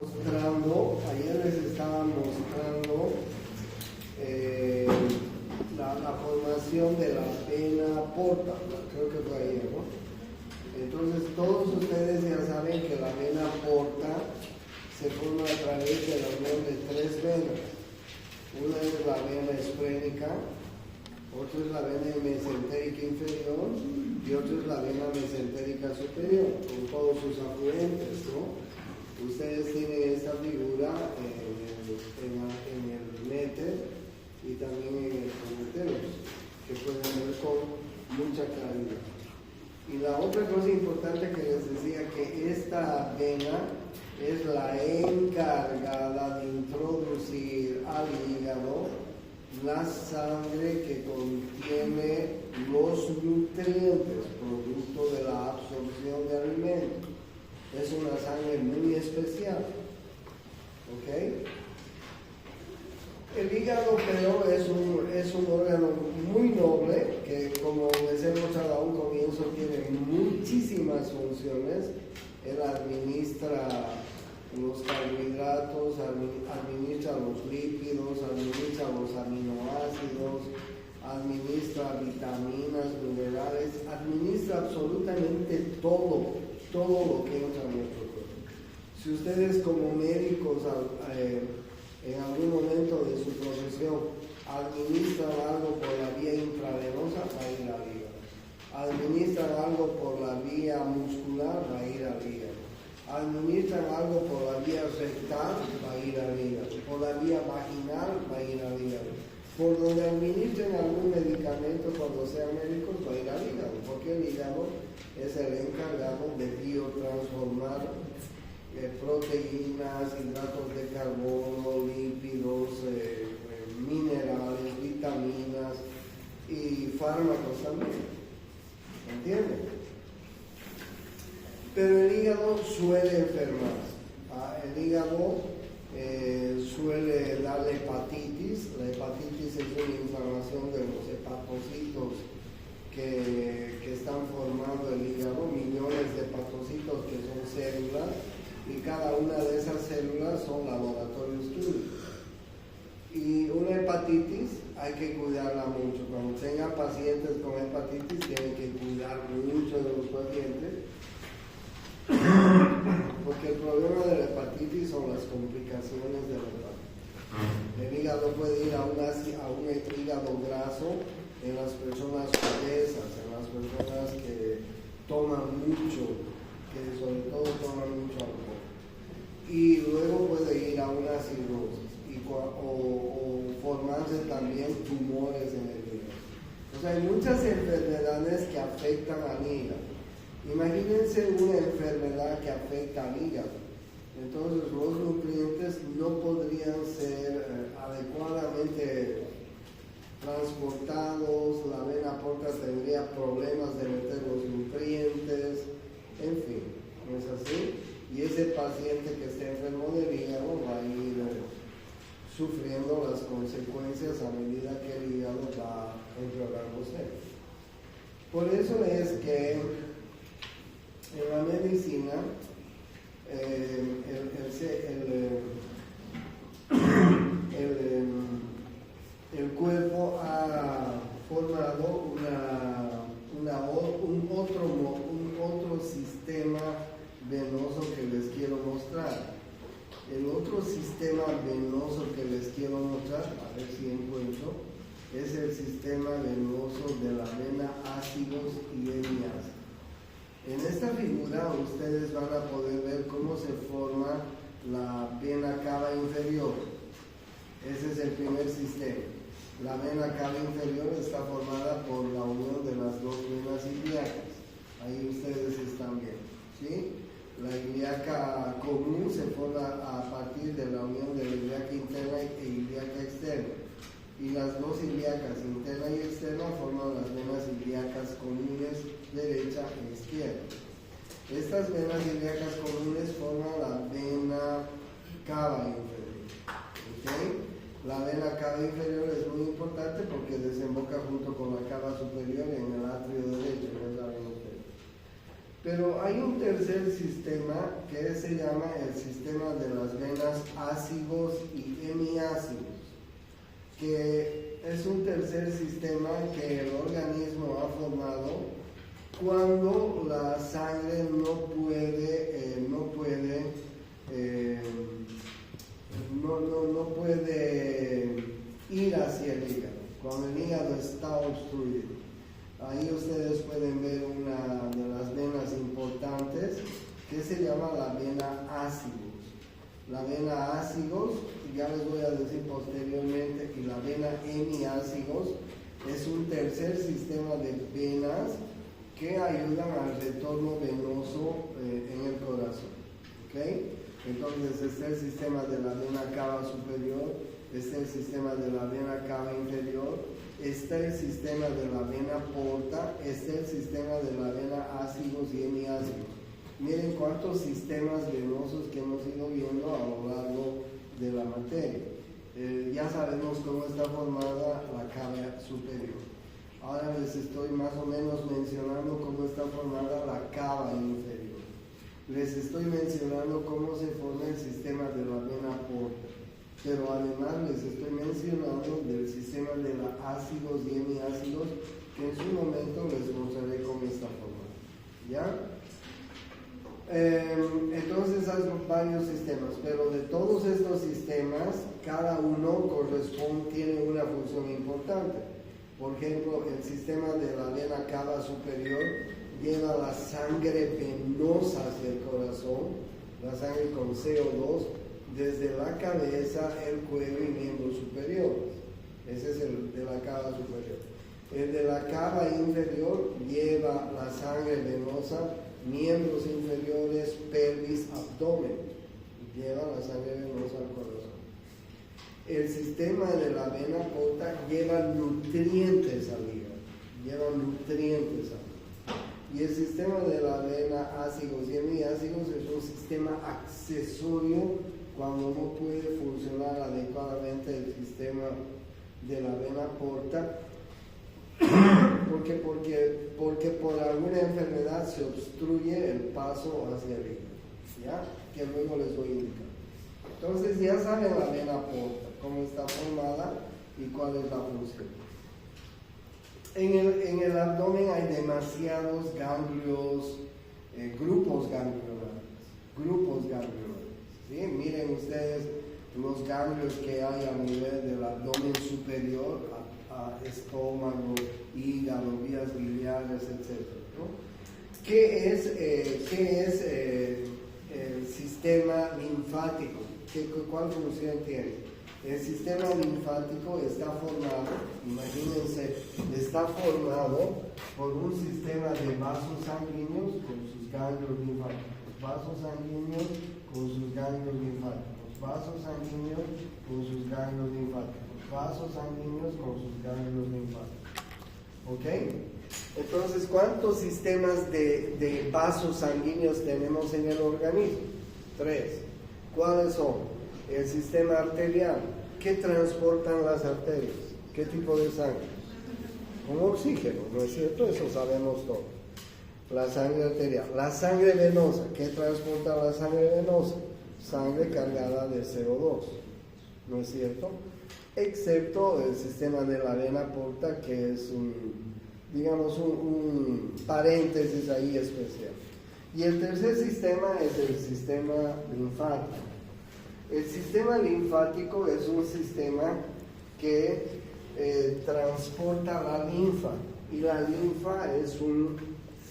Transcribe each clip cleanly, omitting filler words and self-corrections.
Ayer les estaba mostrando la formación de la vena porta, creo que fue ayer, ¿no? Entonces todos ustedes ya saben que la vena porta se forma a través de la unión de tres venas. Una es la vena esplénica, otra es la vena mesentérica inferior y otra es la vena mesentérica superior, con todos sus afluentes, ¿no? Ustedes tienen esta figura en el méter y también en el cometeros, que pueden ver con mucha claridad. Y la otra cosa importante que les decía, que esta vena es la encargada de introducir al hígado la sangre que contiene los nutrientes, producto de la absorción de alimentos. Es una sangre muy especial, ¿ok? El hígado, pero es un órgano muy noble que, como les he mostrado a un comienzo, tiene muchísimas funciones. Él administra los carbohidratos, administra los lípidos, administra los aminoácidos, administra vitaminas, minerales, administra absolutamente todo lo que entra en nuestro cuerpo. Si ustedes como médicos en algún momento de su profesión administran algo por la vía intravenosa, va a ir al hígado. Administran algo por la vía muscular, va a ir al hígado. Administran algo por la vía rectal, va a ir al hígado. Por la vía vaginal, va a ir al hígado. Por donde administren algún medicamento cuando sean médicos, va a ir al hígado, porque el hígado es el encargado de biotransformar proteínas, hidratos de carbono, lípidos, minerales, vitaminas y fármacos también. ¿Entienden? Pero el hígado suele enfermarse. El hígado suele darle hepatitis. La hepatitis es una inflamación de los hepatocitos que están formando el hígado, millones de hepatocitos que son células, y cada una de esas células son laboratorios químicos. Y una hepatitis hay que cuidarla mucho. Cuando tengan pacientes con hepatitis, tienen que cuidar mucho de los pacientes, porque el problema de la hepatitis son las complicaciones de la hepatitis. El hígado puede ir a un hígado graso en las personas obesas, en las personas que toman mucho, que sobre todo toman mucho alcohol. Y luego puede ir a una cirrosis o formarse también tumores en el hígado. O sea, hay muchas enfermedades que afectan al hígado. Imagínense una enfermedad que afecta al hígado. Entonces los nutrientes no podrían ser adecuadamente transportados, la vena porta tendría problemas de meter los nutrientes, en fin, ¿no es así? Y ese paciente que esté enfermo del hígado va a ir sufriendo las consecuencias a medida que el hígado va empeorándose. Por eso es que en la medicina el cuerpo ha formado un otro sistema venoso que les quiero mostrar. El otro sistema venoso que les quiero mostrar, a ver si encuentro, es el sistema venoso de la vena ácidos y hemiácidos. En esta figura ustedes van a poder ver cómo se forma la vena cava inferior. Ese es el primer sistema. La vena cava inferior está formada por la unión de las dos venas ilíacas. Ahí ustedes están viendo, ¿sí? La ilíaca común se forma a partir de la unión de la ilíaca interna e ilíaca externa. Y las dos ilíacas, interna y externa, forman las venas ilíacas comunes derecha e izquierda. Estas venas ilíacas comunes forman la vena cava inferior. ¿Okay? La vena cava inferior es muy importante porque desemboca junto con la cava superior en el atrio derecho, ¿no saben ustedes? Pero hay un tercer sistema que se llama el sistema de las venas ácidos y hemiácidos, que es un tercer sistema que el organismo ha formado cuando la sangre no puede ir hacia el hígado, cuando el hígado está obstruido. Ahí ustedes pueden ver una de las venas importantes que se llama la vena ácidos. La vena ácidos, ya les voy a decir posteriormente, y la vena hemiácidos es un tercer sistema de venas que ayudan al retorno venoso en el corazón. ¿Okay? Entonces está el sistema de la vena cava superior, está el sistema de la vena cava inferior, está el sistema de la vena porta, está el sistema de la vena ácidos y hemiácidos. Miren cuántos sistemas venosos que hemos ido viendo a lo largo de la materia. Ya sabemos cómo está formada la cava superior. Ahora les estoy más o menos mencionando cómo está formada la cava inferior. Les estoy mencionando cómo se forma el sistema de la vena porta. Pero además les estoy mencionando del sistema de la ácidos y hemiácidos, que en su momento les mostraré cómo está formado. ¿Ya? Entonces hay varios sistemas, pero de todos estos sistemas, cada uno tiene una función importante. Por ejemplo, el sistema de la vena cava superior lleva la sangre venosa hacia el corazón, la sangre con CO2, desde la cabeza, el cuello y miembros superiores. Ese es el de la cava superior. El de la cava inferior lleva la sangre venosa, miembros inferiores, pelvis, abdomen. Lleva la sangre venosa al corazón. El sistema de la vena porta lleva nutrientes al hígado. Y el sistema de la vena ácidos y hemiácidos es un sistema accesorio cuando no puede funcionar adecuadamente el sistema de la vena porta, porque por alguna enfermedad se obstruye el paso hacia el hígado, ¿ya? Que luego les voy a indicar. Entonces ya saben la vena porta, cómo está formada y cuál es la función. En el abdomen hay demasiados ganglios, grupos ganglionares. ¿Sí? Miren ustedes los ganglios que hay a nivel del abdomen superior, a estómago, hígado, vías biliares, etc. ¿No? ¿Qué es el sistema linfático? ¿Cuál función tiene? El sistema linfático está formado, imagínense, está formado por un sistema de vasos sanguíneos con sus ganglios linfáticos, vasos sanguíneos con sus ganglios linfáticos, vasos sanguíneos con sus ganglios linfáticos, vasos sanguíneos con sus ganglios linfáticos. ¿Ok? Entonces, ¿cuántos sistemas de vasos sanguíneos tenemos en el organismo? 3. ¿Cuáles son? El sistema arterial. ¿Qué transportan las arterias? ¿Qué tipo de sangre? Con oxígeno, ¿no es cierto? Eso sabemos todos. La sangre arterial. La sangre venosa. ¿Qué transporta la sangre venosa? Sangre cargada de CO2, ¿no es cierto? Excepto el sistema de la vena porta, que es un paréntesis ahí especial. Y el tercer sistema es el sistema linfático. El sistema linfático es un sistema que transporta la linfa, y la linfa es un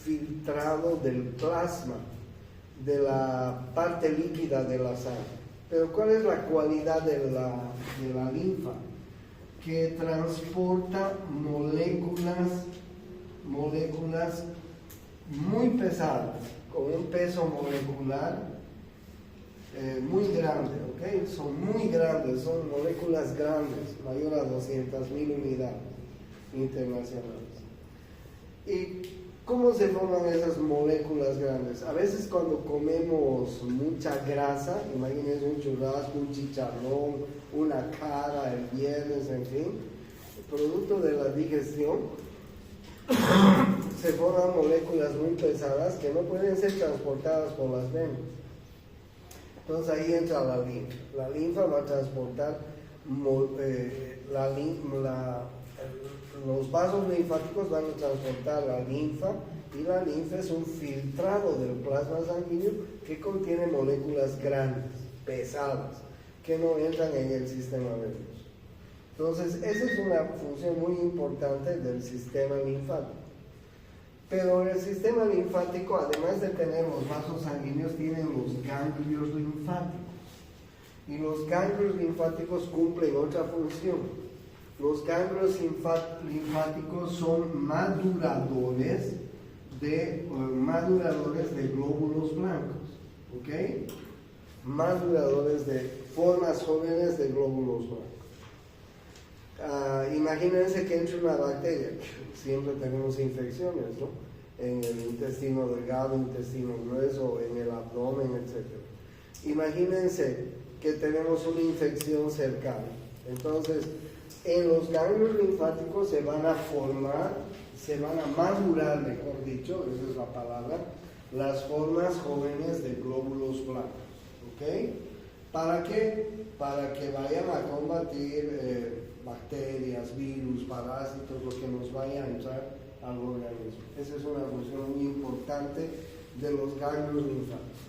filtrado del plasma, de la parte líquida de la sangre. Pero ¿cuál es la cualidad de la linfa? Que transporta moléculas muy pesadas, con un peso molecular muy grande, ¿ok? Son muy grandes, son moléculas grandes, mayor a 200.000 unidades internacionales. ¿Y cómo se forman esas moléculas grandes? A veces cuando comemos mucha grasa, imagínense un churrasco, un chicharrón, una cara el viernes, en fin, el producto de la digestión, se forman moléculas muy pesadas que no pueden ser transportadas por las venas. Entonces ahí entra la linfa. La linfa va a transportar los vasos linfáticos van a transportar la linfa, y la linfa es un filtrado del plasma sanguíneo que contiene moléculas grandes, pesadas, que no entran en el sistema nervioso. Entonces esa es una función muy importante del sistema linfático. Pero el sistema linfático, además de tener los vasos sanguíneos, tienen los ganglios linfáticos. Y los ganglios linfáticos cumplen otra función. Los ganglios linfáticos son maduradores de glóbulos blancos. ¿Ok? Maduradores de formas jóvenes de glóbulos blancos. Imagínense que entre una bacteria, siempre tenemos infecciones, ¿no? En el intestino delgado, intestino grueso, en el abdomen, etc. Imagínense que tenemos una infección cercana. Entonces, en los ganglios linfáticos se van a madurar, mejor dicho, esa es la palabra, las formas jóvenes de glóbulos blancos. ¿Ok? ¿Para qué? Para que vayan a combatir bacterias, virus, parásitos, lo que nos vaya a entrar al organismo. Esa es una función muy importante de los ganglios linfáticos.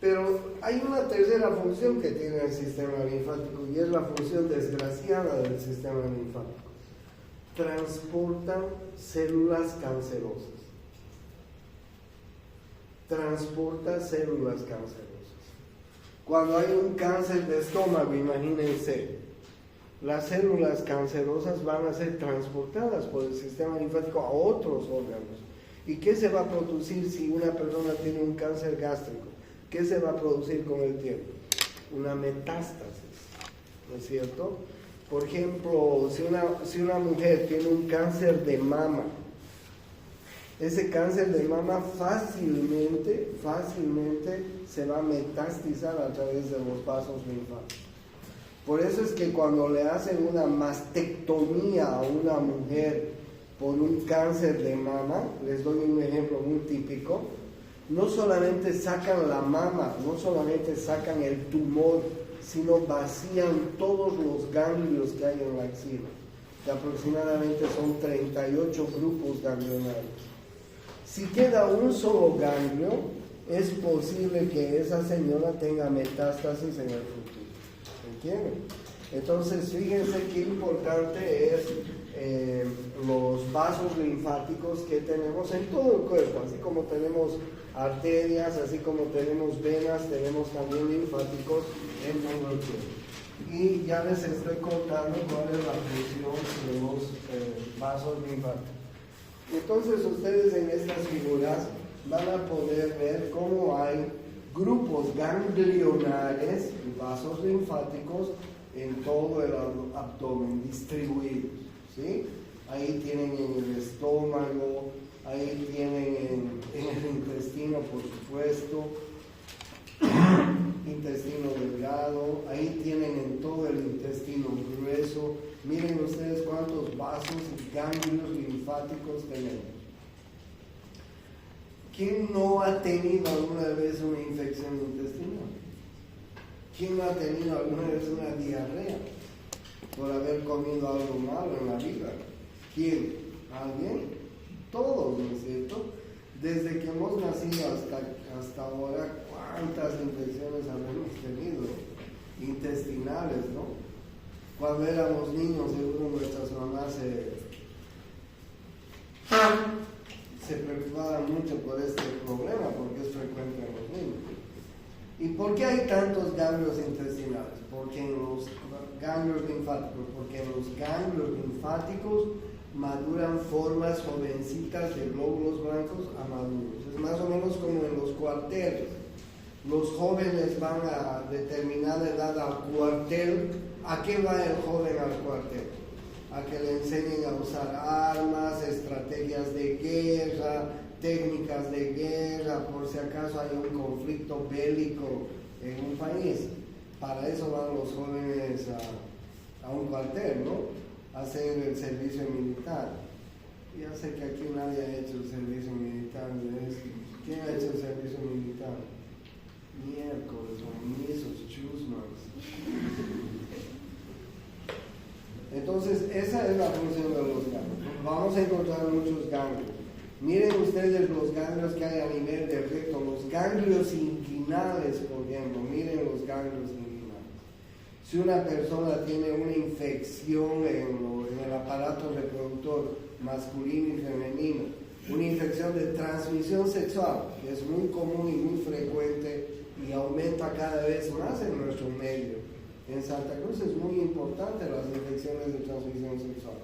Pero hay una tercera función que tiene el sistema linfático, y es la función desgraciada del sistema linfático. Transportan células cancerosas. Transporta células cancerosas. Cuando hay un cáncer de estómago, imagínense, las células cancerosas van a ser transportadas por el sistema linfático a otros órganos. ¿Y qué se va a producir si una persona tiene un cáncer gástrico? ¿Qué se va a producir con el tiempo? Una metástasis, ¿no es cierto? Por ejemplo, si una mujer tiene un cáncer de mama, ese cáncer de mama fácilmente se va a metastizar a través de los vasos linfáticos. Por eso es que cuando le hacen una mastectomía a una mujer por un cáncer de mama, les doy un ejemplo muy típico, no solamente sacan la mama, no solamente sacan el tumor, sino vacían todos los ganglios que hay en la axila, que aproximadamente son 38 grupos ganglionarios. Si queda un solo ganglio, es posible que esa señora tenga metástasis en el futuro. ¿Entienden? Entonces, fíjense qué importante es los vasos linfáticos que tenemos en todo el cuerpo. Así como tenemos arterias, así como tenemos venas, tenemos también linfáticos en todo el cuerpo. Y ya les estoy contando cuál es la función de los vasos linfáticos. Entonces, ustedes en estas figuras van a poder ver cómo hay grupos ganglionares, vasos linfáticos, en todo el abdomen, distribuidos, ¿sí? Ahí tienen en el estómago, ahí tienen en el intestino, por supuesto, intestino delgado, ahí tienen en todo el intestino grueso. Miren ustedes cuántos vasos y ganglios linfáticos tenemos. ¿Quién no ha tenido alguna vez una infección intestinal? ¿Quién no ha tenido alguna vez una diarrea por haber comido algo malo en la vida? ¿Quién? ¿Alguien? Todos, ¿no es cierto? Desde que hemos nacido hasta ahora, ¿cuántas infecciones habremos tenido? Intestinales, ¿no? Cuando éramos niños, seguro nuestras mamás se preocupaban mucho por este problema, porque es frecuente en los niños. ¿Y por qué hay tantos ganglios intestinales? Porque en los ganglios linfáticos, maduran formas jovencitas de glóbulos blancos a maduros. Es más o menos como en los cuarteles. Los jóvenes van a determinada edad al cuartel. ¿A qué va el joven al cuartel? A que le enseñen a usar armas, estrategias de guerra, técnicas de guerra, por si acaso hay un conflicto bélico en un país. Para eso van los jóvenes a un cuartel, ¿no? A hacer el servicio militar. Ya sé que aquí nadie ha hecho el servicio militar. ¿Quién ha hecho el servicio militar? Miércoles, esos chusmas. Entonces, esa es la función de los ganglios. Vamos a encontrar muchos ganglios. Miren ustedes los ganglios que hay a nivel del recto, los ganglios inguinales, por ejemplo. Miren los ganglios inguinales. Si una persona tiene una infección en el aparato reproductor masculino y femenino, una infección de transmisión sexual, que es muy común y muy frecuente y aumenta cada vez más en nuestro medio. En Santa Cruz es muy importante las infecciones de transmisión sexual.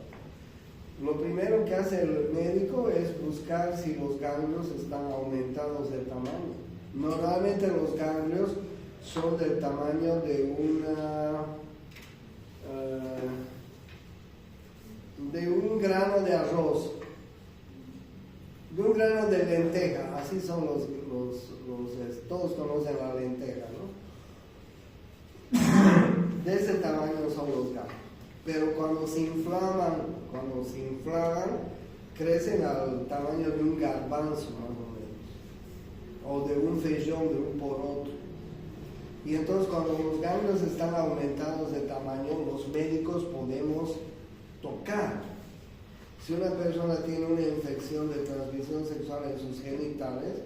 Lo primero que hace el médico es buscar si los ganglios están aumentados de tamaño. Normalmente los ganglios son del tamaño de un grano de arroz, de un grano de lenteja. Así son todos conocen la lenteja, ¿no? De ese tamaño son los ganglios. Pero cuando se inflaman, crecen al tamaño de un garbanzo más o menos, o de un feijón, de un poroto. Y entonces cuando los ganglios están aumentados de tamaño, los médicos podemos tocar. Si una persona tiene una infección de transmisión sexual en sus genitales,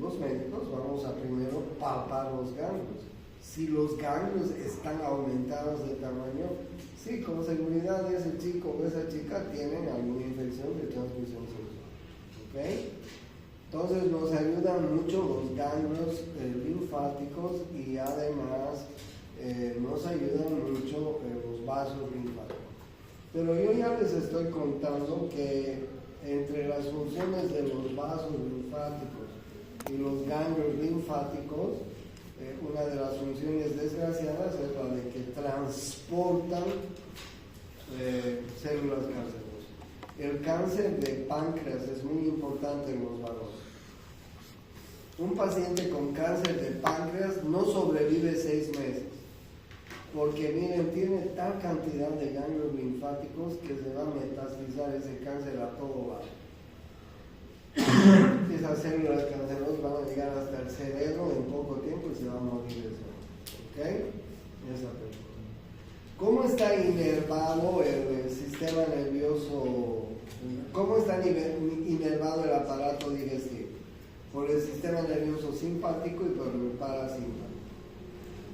los médicos vamos a primero palpar los ganglios. Si los ganglios están aumentados de tamaño, sí, con seguridad ese chico o esa chica tienen alguna infección de transmisión sexual. ¿Ok? Entonces nos ayudan mucho los ganglios linfáticos y además nos ayudan mucho los vasos linfáticos. Pero yo ya les estoy contando que entre las funciones de los vasos linfáticos y los ganglios linfáticos, una de las funciones desgraciadas es la de que transportan células cancerosas. El cáncer de páncreas es muy importante en los varones. Un paciente con cáncer de páncreas no sobrevive 6 meses, porque miren, tiene tal cantidad de ganglios linfáticos que se va a metastizar ese cáncer a todo lado. Esas células cancerosas van a llegar hasta el cerebro en poco tiempo y se va a morir de eso. ¿Ok? Esa persona. ¿Cómo está inervado el sistema nervioso? ¿Cómo está inervado el aparato digestivo? Por el sistema nervioso simpático y por el parasimpático.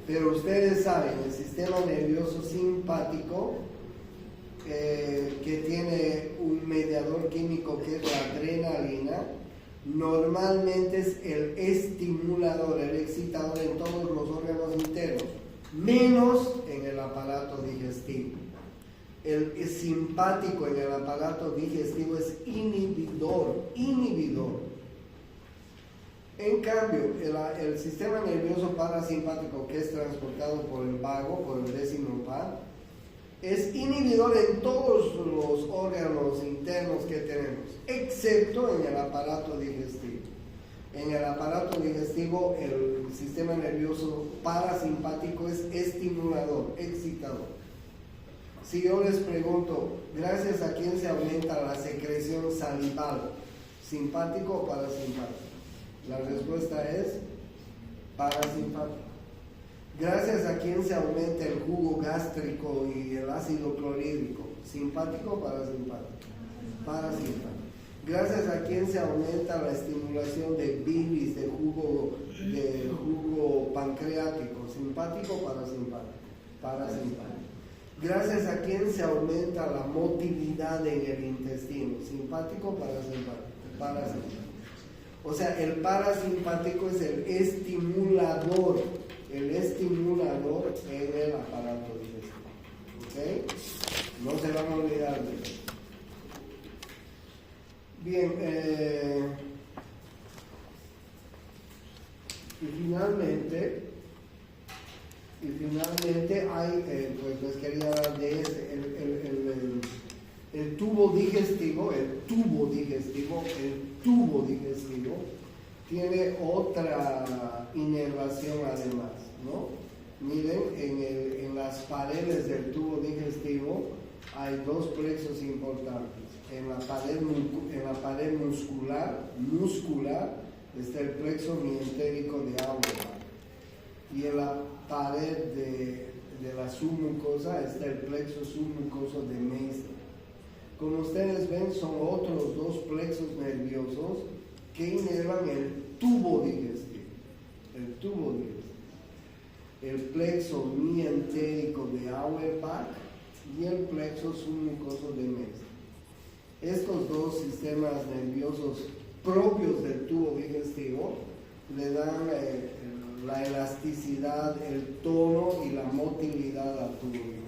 Pero ustedes saben, el sistema nervioso simpático, que tiene un mediador químico que es la adrenalina, normalmente es el estimulador, el excitador en todos los órganos internos, menos en el aparato digestivo. El simpático en el aparato digestivo es inhibidor. En cambio, el sistema nervioso parasimpático, que es transportado por el vago, por el décimo par, es inhibidor en todos los órganos internos que tenemos, excepto en el aparato digestivo. En el aparato digestivo, el sistema nervioso parasimpático es estimulador, excitador. Si yo les pregunto, ¿gracias a quién se aumenta la secreción salival? ¿Simpático o parasimpático? La respuesta es parasimpático. ¿Gracias a quién se aumenta el jugo gástrico y el ácido clorhídrico? ¿Simpático o parasimpático? Parasimpático. ¿Gracias a quién se aumenta la estimulación de bilis, de jugo pancreático? ¿Simpático o parasimpático? Parasimpático. ¿Gracias a quién se aumenta la motilidad en el intestino? ¿Simpático o parasimpático? Parasimpático. O sea, el parasimpático es el estimulador en el aparato digestivo. ¿Ok? No se van a olvidar de eso. Bien, y finalmente hay, pues les quería hablar de el tubo digestivo tiene otra inervación además, ¿no? Miren, en las paredes del tubo digestivo hay dos plexos importantes. En la pared muscular está el plexo mientérico de Auerbach. Y en la pared de la submucosa está el plexo submucoso de Meissner. Como ustedes ven, son otros dos plexos nerviosos que inervan el tubo digestivo. El plexo mientérico de Auerbach y el plexo submucoso de Meissner. Estos dos sistemas nerviosos propios del tubo digestivo le dan la elasticidad, el tono y la motilidad al tubo digestivo.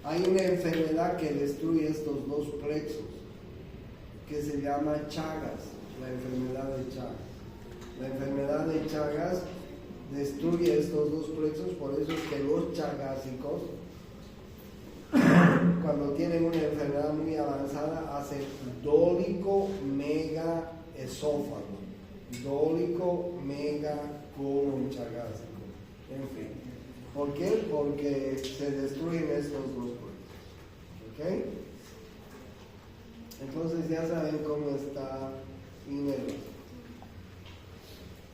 Hay una enfermedad que destruye estos dos plexos, que se llama Chagas, la enfermedad de Chagas. La enfermedad de Chagas destruye estos dos plexos, por eso es que los chagásicos, cuando tienen una enfermedad muy avanzada, hacen dólico mega esófago, dólico mega colon chagásico, en fin. ¿Por qué? Porque se destruyen estos dos plexos. ¿Ok? Entonces ya saben cómo está inervado.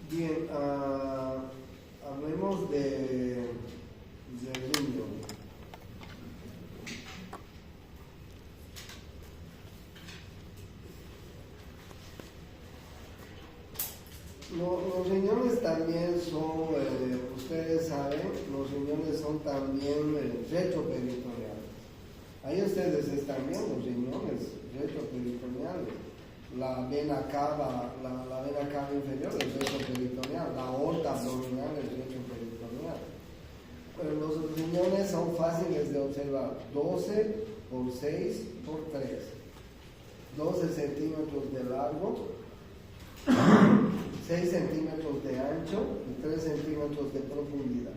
Bien, hablemos de riñón. Los riñones también son, ustedes saben, los riñones son también retroperitoneales. Ahí ustedes están viendo los riñones retroperitoneales. La vena cava inferior es retroperitoneal, la aorta abdominal es retroperitoneal. Pero los riñones son fáciles de observar, 12 por 6 por 3, 12 centímetros de largo, 6 centímetros de ancho y 3 centímetros de profundidad.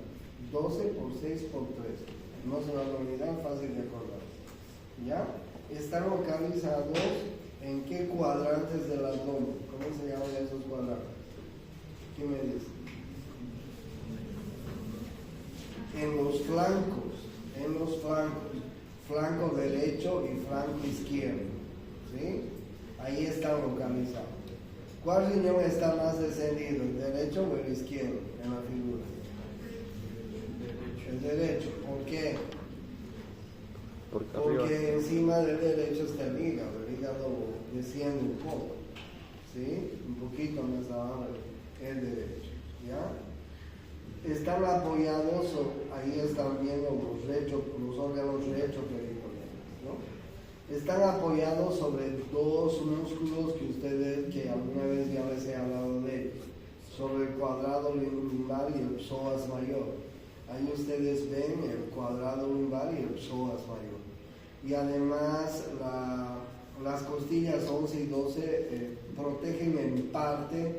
12 por 6 por 3. No se van a olvidar, fácil de acordar. ¿Ya? Están localizados en qué cuadrantes del abdomen. ¿Cómo se llaman esos cuadrantes? ¿Qué me dice? En los flancos. Flanco derecho y flanco izquierdo. ¿Sí? Ahí están localizados. ¿Cuál riñón está más descendido, el derecho o el izquierdo en la figura? El derecho. ¿Por qué? Porque encima del derecho está el hígado desciende un poco, ¿sí? Un poquito más abajo el derecho, ¿ya? Están apoyados, ahí están viendo los órganos retroperitonales, ¿no? Están apoyados sobre dos músculos que alguna vez ya les he hablado de ellos, sobre el cuadrado lumbar y el psoas mayor. Ahí ustedes ven el cuadrado lumbar y el psoas mayor. Y además las costillas 11 y 12 protegen en parte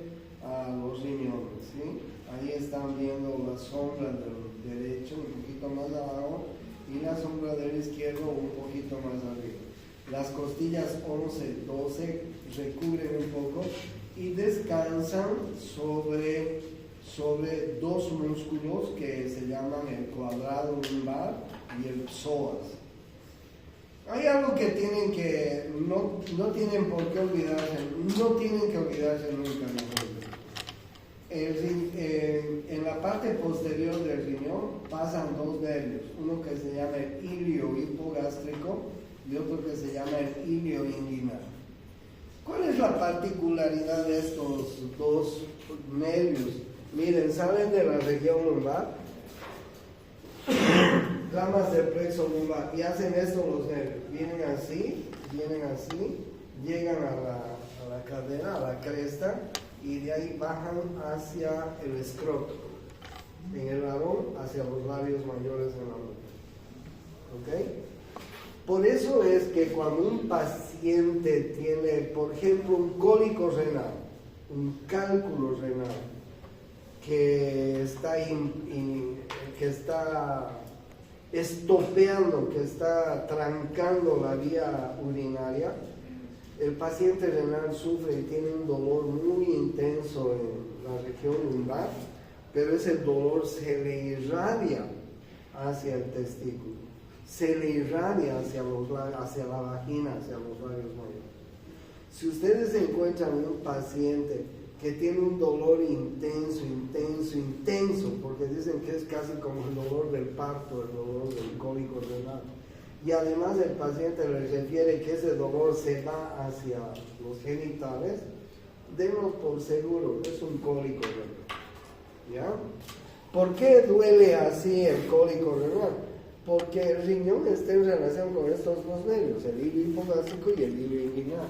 a los riñones, ¿sí? Ahí están viendo la sombra del derecho un poquito más abajo y la sombra del izquierdo un poquito más arriba. Las costillas 11, 12 recubren un poco y descansan sobre dos músculos que se llaman el cuadrado lumbar y el psoas. Hay algo que no tienen por qué olvidarse, no tienen que olvidarse nunca, en la parte posterior del riñón pasan dos nervios, uno que se llama el ilio hipogástrico y otro que se llama el ilio inguinal. ¿Cuál es la particularidad de estos dos nervios? Miren, salen de la región lumbar, ramas del plexo lumbar, y hacen esto los nervios. Vienen así, llegan a la cadera, a la cresta, y de ahí bajan hacia el escroto. En el varón, hacia los labios mayores de la mujer. ¿Ok? Por eso es que cuando un paciente tiene, por ejemplo, un cólico renal, un cálculo renal, que está estopeando, que está trancando la vía urinaria, el paciente renal sufre y tiene un dolor muy intenso en la región lumbar, pero ese dolor se le irradia hacia el testículo. se le irradia hacia la vagina, hacia los labios mayores. Si ustedes encuentran un paciente que tiene un dolor intenso, porque dicen que es casi como el dolor del parto, el dolor del cólico renal, y además el paciente le refiere que ese dolor se va hacia los genitales, denlo por seguro, es un cólico renal. ¿Ya? ¿Por qué duele así el cólico renal? Porque el riñón está en relación con estos dos nervios, el hilio hipogástrico y el hilio inguinal.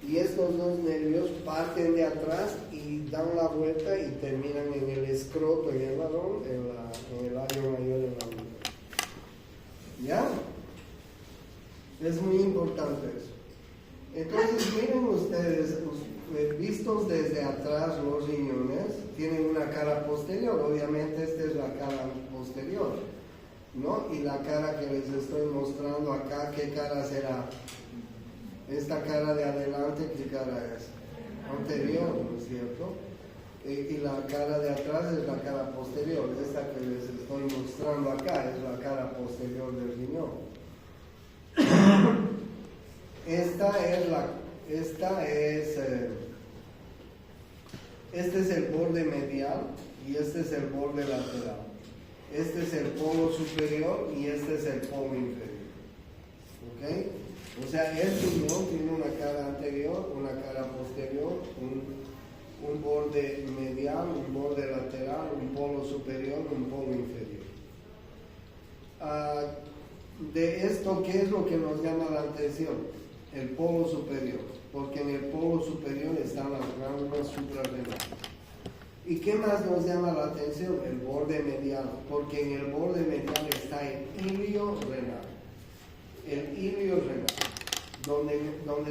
Y estos dos nervios parten de atrás y dan la vuelta y terminan en el escroto, en el varón, en el labio mayor en la mujer. ¿Ya? Es muy importante eso. Entonces, miren ustedes, vistos desde atrás los riñones, tienen una cara posterior. Obviamente esta es la cara posterior, ¿no? Y la cara que les estoy mostrando acá, ¿qué cara será? Esta cara de adelante, ¿qué cara es? Anterior, ¿no es cierto? Y la cara de atrás es la cara posterior. Esta que les estoy mostrando acá es la cara posterior del riñón. Este es el borde medial y este es el borde lateral. Este es el polo superior y este es el polo inferior. ¿Ok? O sea, el riñón tiene una cara anterior, una cara posterior, un borde medial, un borde lateral, un polo superior, un polo inferior. De esto, ¿qué es lo que nos llama la atención? El polo superior, porque en el polo superior están las glándulas suprarrenales. ¿Y qué más nos llama la atención? El borde medial, porque en el borde medial está el hilio renal. El hilio renal, donde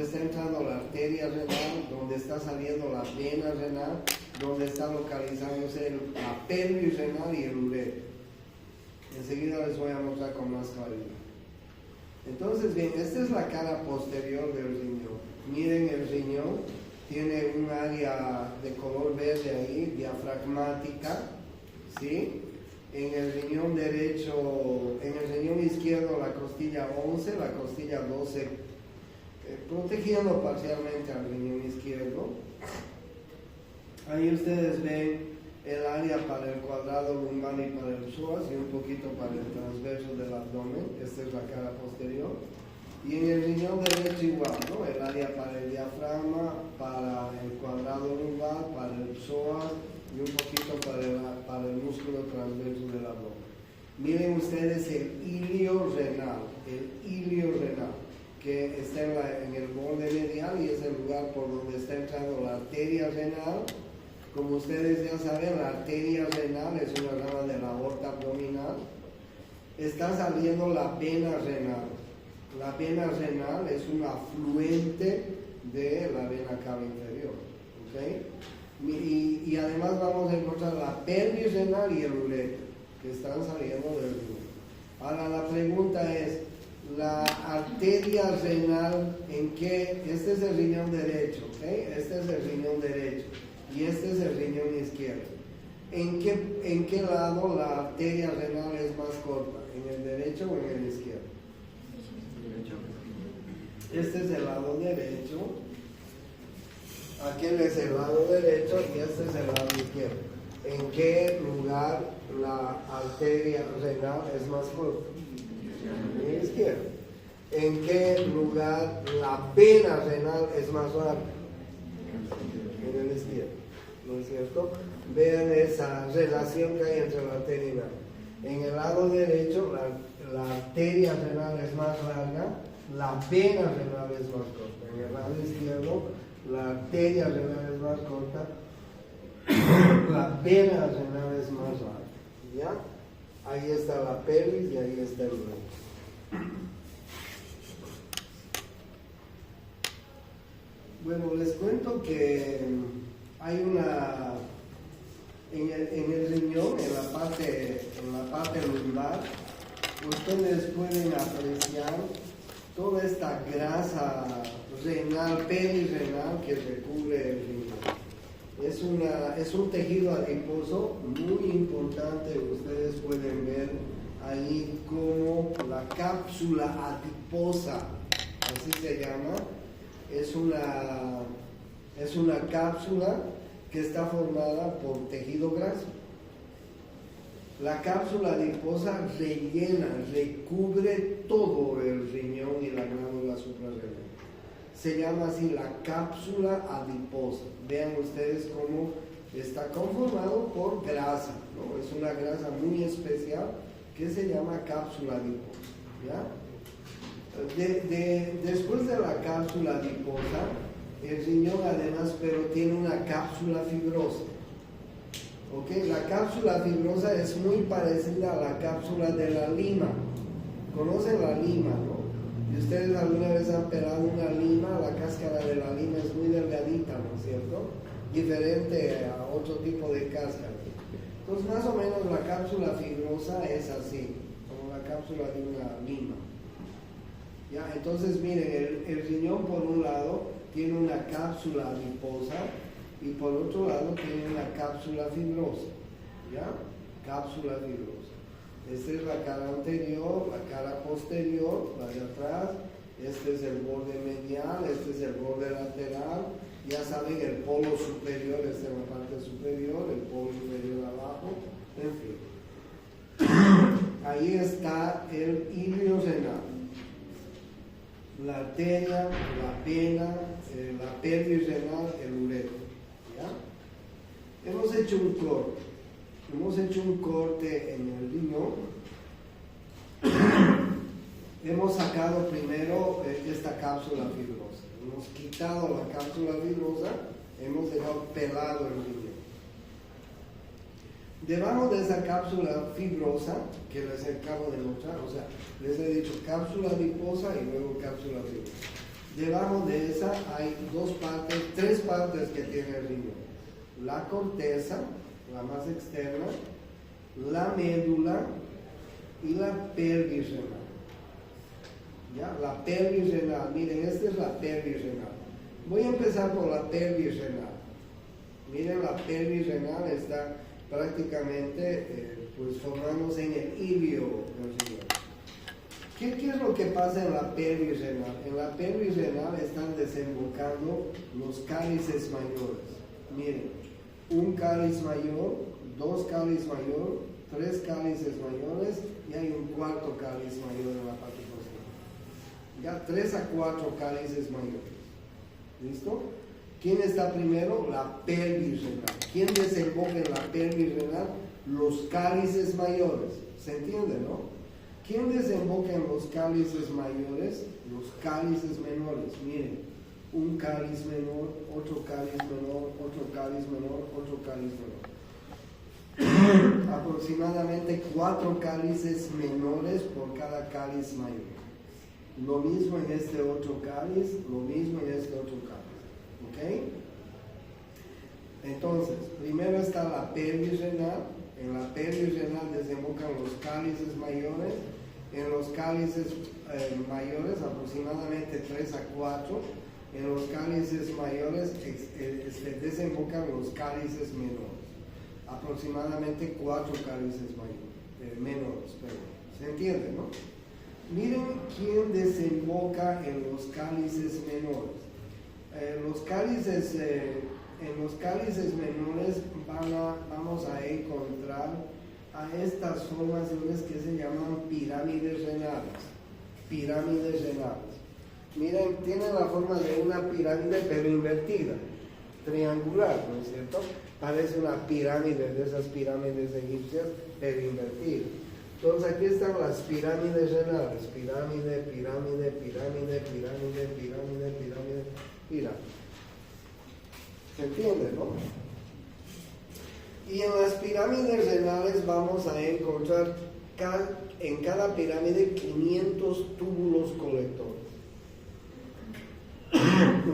está entrando la arteria renal, donde está saliendo la vena renal, donde está localizándose la pelvis renal y el ureter. Enseguida les voy a mostrar con más claridad. Entonces, bien, esta es la cara posterior del riñón. Miren el riñón, tiene un área de color verde ahí, diafragmática, ¿sí? En el riñón derecho, en el riñón izquierdo la costilla 11, la costilla 12, protegiendo parcialmente al riñón izquierdo. Ahí ustedes ven el área para el cuadrado lumbar y para el psoas y un poquito para el transverso del abdomen. Esta es la cara posterior. Y en el riñón derecho igual, ¿no? El área para el diafragma, para el cuadrado lumbar, para el psoas y un poquito para el músculo transverso del abdomen. Miren ustedes el hilio renal, que está en el borde medial y es el lugar por donde está entrando la arteria renal. Como ustedes ya saben, la arteria renal es una rama de la aorta abdominal. Está saliendo la vena renal. La vena renal es un afluente de la vena cava inferior. ¿Okay? Y además vamos a encontrar la pelvis renal y el ureter, que están saliendo del riñón. Ahora la pregunta es, la arteria renal, ¿en qué? Este es el riñón derecho, ¿okay? Este es el riñón derecho. Y este es el riñón izquierdo. ¿En qué lado la arteria renal es más corta? ¿En el derecho o en el izquierdo? Este es el lado derecho. Aquel es el lado derecho y este es el lado izquierdo. ¿En qué lugar la arteria renal es más corta? En el izquierdo. ¿En qué lugar la vena renal es más larga? En el izquierdo. ¿No es cierto? Vean esa relación que hay entre la arteria y la vena. En el lado derecho la arteria renal es más larga, la vena renal es más corta. En el lado izquierdo la arteria renal es más corta, la vena renal es más larga. ¿Ya? Ahí está la pelvis y ahí está el ureter. Bueno, les cuento que hay en el riñón, en la parte lumbar, ustedes pueden apreciar toda esta grasa renal, perirrenal que recubre el riñón. Es un tejido adiposo muy importante. Ustedes pueden ver ahí cómo como la cápsula adiposa, así se llama. Es una cápsula que está formada por tejido graso. La cápsula adiposa rellena, recubre todo el riñón y la glándula suprarrenal. Se llama así la cápsula adiposa. Vean ustedes cómo está conformado por grasa, ¿no? Es una grasa muy especial que se llama cápsula adiposa, ¿ya? Después de la cápsula adiposa, el riñón además, pero tiene una cápsula fibrosa. ¿Okay? La cápsula fibrosa es muy parecida a la cápsula de la lima. ¿Conocen la lima, no? Si ustedes alguna vez han pelado una lima, la cáscara de la lima es muy delgadita, ¿no es cierto? Diferente a otro tipo de cáscara. Entonces, más o menos la cápsula fibrosa es así, como la cápsula de una lima. ¿Ya? Entonces, miren, el riñón por un lado tiene una cápsula adiposa y por otro lado tiene una cápsula fibrosa. ¿Ya? Cápsula fibrosa. Esta es la cara anterior, la cara posterior, la de atrás. Este es el borde medial, este es el borde lateral. Ya saben, el polo superior está en la parte superior, el polo inferior abajo, en fin. Ahí está el ilio renal, la arteria, la vena, la pelvis renal, el uretro. ¿Ya? Hemos hecho un corte en el riñón. Hemos sacado primero esta cápsula fibrosa. Hemos quitado la cápsula fibrosa, hemos dejado pelado el riñón. Debajo de esa cápsula fibrosa, que les acabo de mostrar, o sea, les he dicho cápsula adiposa y luego cápsula fibrosa. Debajo de esa hay tres partes que tiene el riñón. La corteza, la más externa, la médula y la pelvis renal. ¿Ya? La pelvis renal, miren, esta es la pelvis renal. Voy a empezar por la pelvis renal. Miren, la pelvis renal está prácticamente pues formándose en el ilio del riñón. ¿Qué es lo que pasa en la pelvis renal? En la pelvis renal están desembocando los cálices mayores. Miren, un cáliz mayor, dos cálices mayor, tres cálices mayores y hay un cuarto cáliz mayor en la parte posterior. Ya 3 a 4 cálices mayores. ¿Listo? ¿Quién está primero? La pelvis renal. ¿Quién desemboca en la pelvis renal? Los cálices mayores. ¿Se entiende, no? ¿Quién desemboca en los cálices mayores? Los cálices menores. Miren, un cáliz menor, otro cáliz menor, otro cáliz menor, otro cáliz menor. Aproximadamente 4 cálices menores por cada cáliz mayor. Lo mismo en este otro cáliz, lo mismo en este otro cáliz. ¿Ok? Entonces, primero está la pelvis renal. En la pelvis renal desembocan los cálices mayores. En los cálices mayores, aproximadamente 3 a 4. En los cálices mayores desembocan los cálices menores. Aproximadamente 4 cálices menores. ¿Se entiende, no? Miren quién desemboca en los cálices menores. En los cálices menores vamos a encontrar a estas formaciones que se llaman pirámides renales. Pirámides renales. Miren, tiene la forma de una pirámide pero invertida, triangular, ¿no es cierto? Parece una pirámide de esas pirámides egipcias pero invertida. Entonces aquí están las pirámides renales, pirámide, pirámide, pirámide, pirámide, pirámide, pirámide, pirámide. ¿Se entiende, no? Y en las pirámides renales vamos a encontrar en cada pirámide 500 túbulos colectores.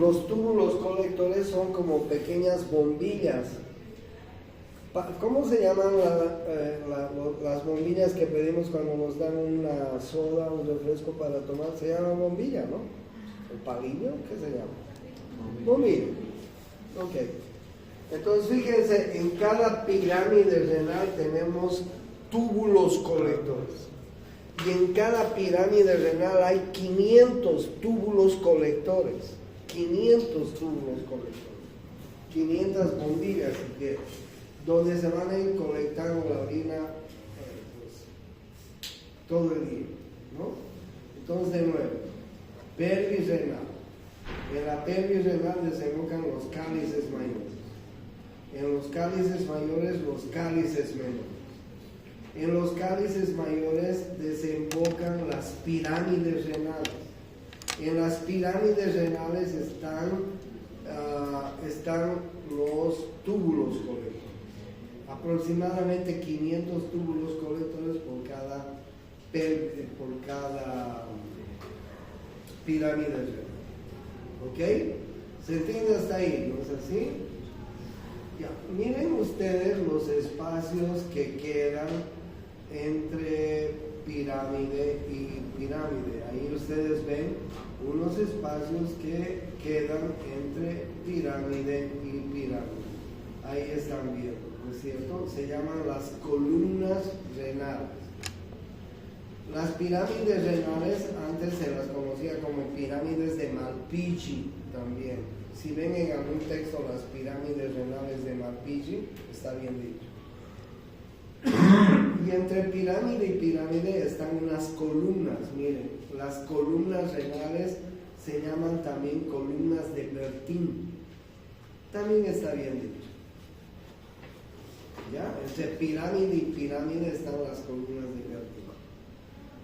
Los túbulos colectores son como pequeñas bombillas. ¿Cómo se llaman las bombillas que pedimos cuando nos dan una soda, un refresco para tomar? Se llama bombilla, ¿no? ¿El palillo? ¿Qué se llama? Bombilla. Ok. Entonces fíjense, en cada pirámide renal tenemos túbulos colectores. y en cada pirámide renal hay 500 túbulos colectores, 500 túbulos colectores, 500 bombillas, si quieres, donde se van a ir colectando la orina pues, todo el día, ¿no? Entonces, de nuevo, pelvis renal. En la pelvis renal desembocan los cálices mayores. En los cálices mayores, los cálices menores. En los cálices mayores desembocan las pirámides renales. En las pirámides renales están los túbulos colectores. Aproximadamente 500 túbulos colectores por cada pirámide renal. ¿Ok? ¿Se entiende hasta ahí? ¿No es así? Ya. Miren ustedes los espacios que quedan entre pirámide y pirámide. Ahí ustedes ven unos espacios que quedan entre pirámide y pirámide. Ahí están viendo, ¿no es cierto? Se llaman las columnas renales. Las pirámides renales antes se las conocía como pirámides de Malpighi también. Si ven en algún texto las pirámides renales de Malpighi, está bien dicho. Y entre pirámide y pirámide están unas columnas, miren, las columnas renales se llaman también columnas de Bertin. También está bien dicho. ¿Ya? Entre pirámide y pirámide están las columnas de Bertin.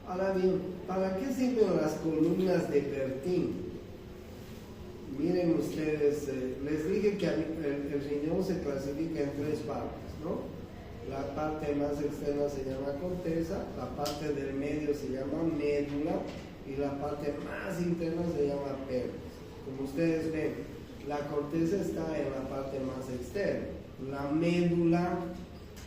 Ahora bien, ¿para qué sirven las columnas de Bertin? Miren ustedes, les dije que el riñón se clasifica en tres partes, ¿no? La parte más externa se llama corteza, la parte del medio se llama médula y la parte más interna se llama pelvis. Como ustedes ven, la corteza está en la parte más externa.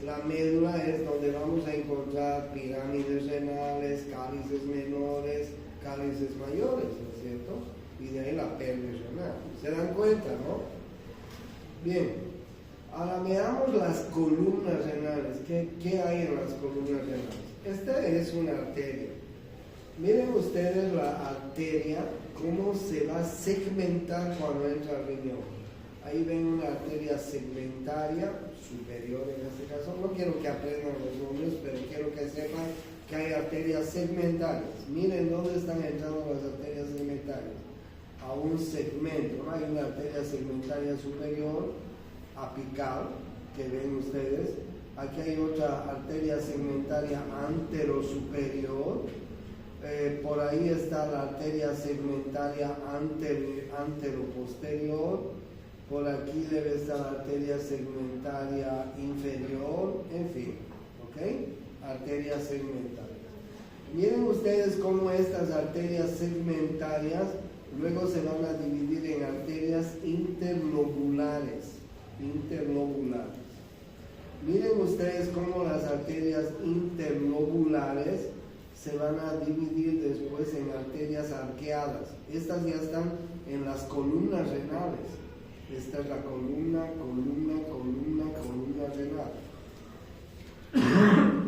La médula es donde vamos a encontrar pirámides renales, cálices menores, cálices mayores, ¿no es cierto? Y de ahí la pelvis renal. ¿Se dan cuenta, no? Bien. Ahora veamos las columnas renales. ¿Qué hay en las columnas renales? Esta es una arteria. Miren ustedes la arteria, cómo se va a segmentar cuando entra al riñón. Ahí ven una arteria segmentaria, superior en este caso. No quiero que aprendan los nombres, pero quiero que sepan que hay arterias segmentarias. Miren dónde están entrando las arterias segmentarias. A un segmento, ¿no? Hay una arteria segmentaria superior, apical, que ven ustedes. Aquí hay otra arteria segmentaria anterosuperior. Por ahí está la arteria segmentaria anteroposterior. Por aquí debe estar la arteria segmentaria inferior. En fin, ¿ok? Arterias segmentarias. Miren ustedes cómo estas arterias segmentarias luego se van a dividir en arterias interlobulares. Miren ustedes cómo las arterias interlobulares se van a dividir después en arterias arqueadas. Estas ya están en las columnas renales. Esta es la columna renal.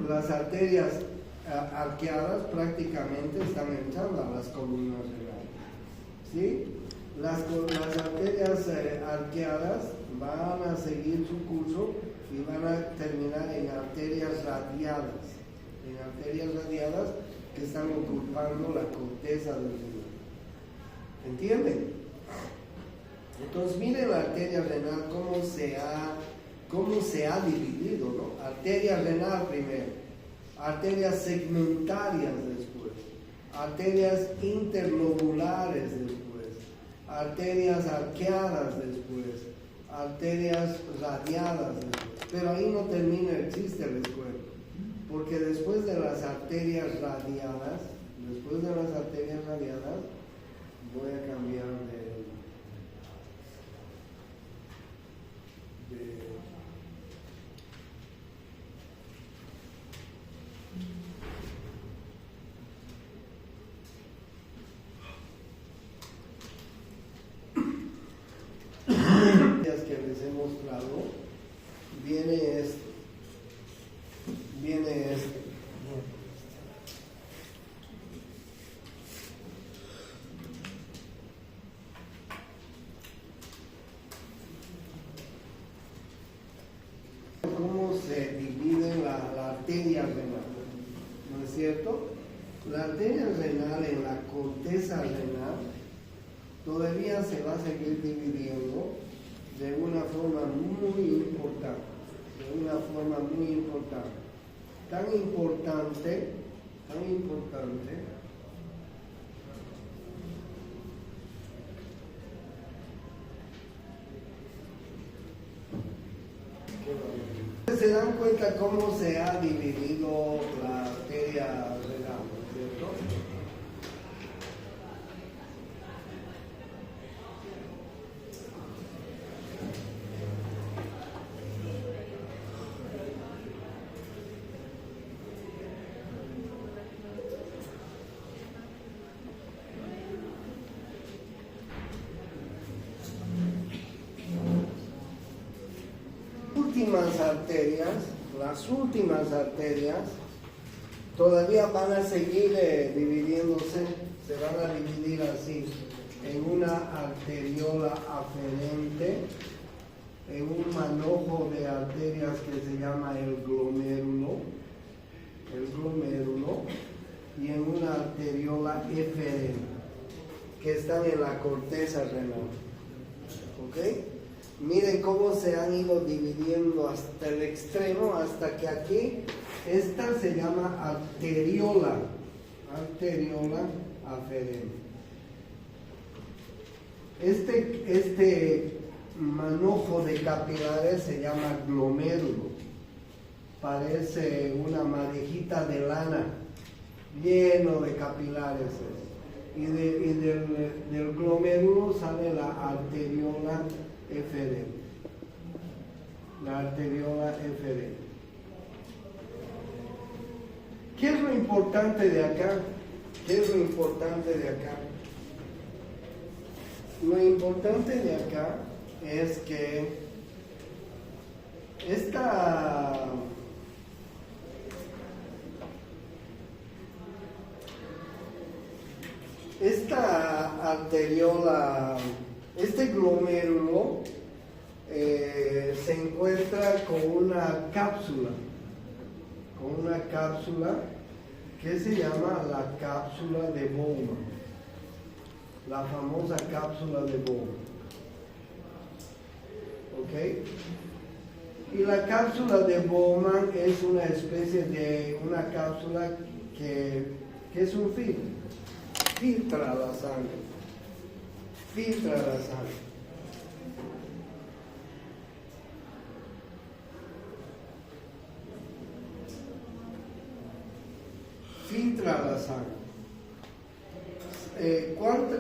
Las arterias arqueadas prácticamente están entrando a las columnas renales. ¿Sí? Las arterias arqueadas van a seguir su curso y van a terminar en arterias radiadas. En arterias radiadas que están ocupando la corteza del riñón. ¿Entienden? Entonces miren la arteria renal cómo se ha dividido, ¿no? Arteria renal primero, arterias segmentarias después, arterias interlobulares después, arterias arqueadas después, arterias radiadas después. Pero ahí no termina el chiste, les cuento, porque después de las arterias radiadas, voy a cambiar de que les he mostrado, viene esto. cómo se divide la arteria renal, ¿no es cierto? La arteria renal en la corteza renal todavía se va a seguir dividiendo de una forma muy importante, tan importante, se dan cuenta cómo se ha dividido la arteria renal, ¿no es cierto? Las últimas arterias todavía van a seguir dividiéndose, se van a dividir así, en una arteriola aferente, en un manojo de arterias que se llama el glomérulo, y en una arteriola eferente, que están en la corteza renal. ¿Ok? Miren cómo se han ido dividiendo hasta el extremo, hasta que aquí, esta se llama arteriola aferente. Este manojo de capilares se llama glomérulo. Parece una madejita de lana, lleno de capilares. Y del glomérulo sale la arteriola eferente. ¿Qué es lo importante de acá? Lo importante de acá es que esta arteriola, este glomérulo se encuentra con una cápsula que se llama la cápsula de Bowman, la famosa cápsula de Bowman. ¿Ok? Y la cápsula de Bowman es una especie de una cápsula que es un filtro, filtra la sangre. Filtra la sangre.